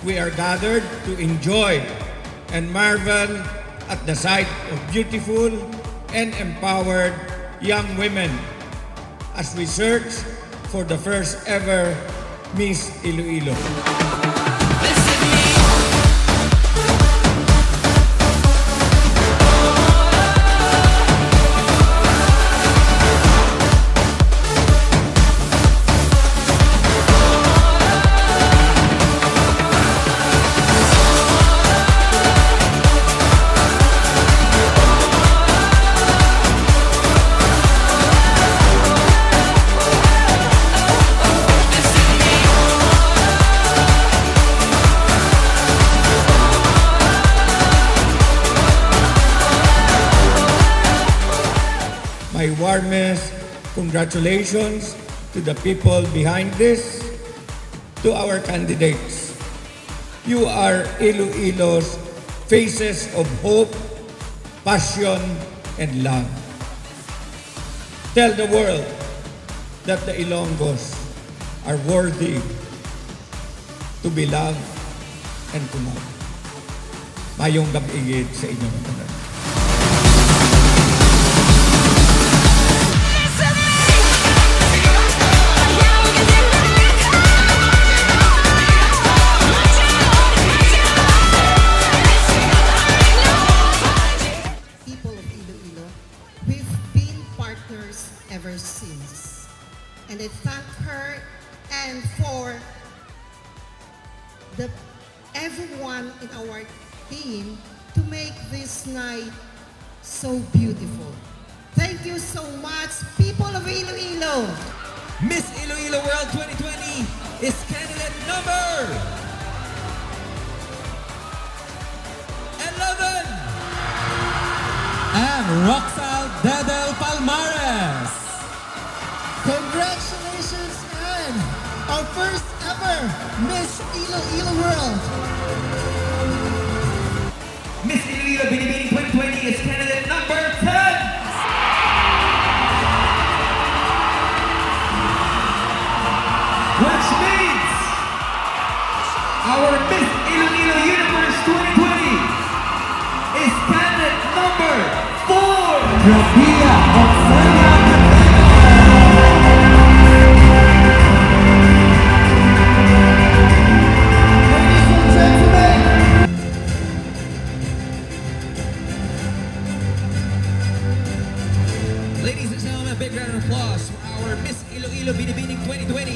we are gathered to enjoy and marvel at the sight of beautiful and empowered young women as we search for the first ever Miss Iloilo. My warmest congratulations to the people behind this, to our candidates. You are Iloilo's faces of hope, passion, and love. Tell the world that the Ilonggas are worthy to be loved and to love. Mayong gab-igid sa inyong mga. Ever since. And I thank her and for everyone in our team to make this night so beautiful. Thank you so much, people of Iloilo. Miss Iloilo World 2020 is candidate number 11 and Roxal Dedel Palmares. Congratulations, and our first ever Miss Iloilo World. Miss Iloilo Binibining 2020 is candidate number 10. Which means our Miss Iloilo Universe 2020 is candidate number 4. Rabia Oksana. Ladies and gentlemen, a big round of applause for our Miss Iloilo Binibining 2020.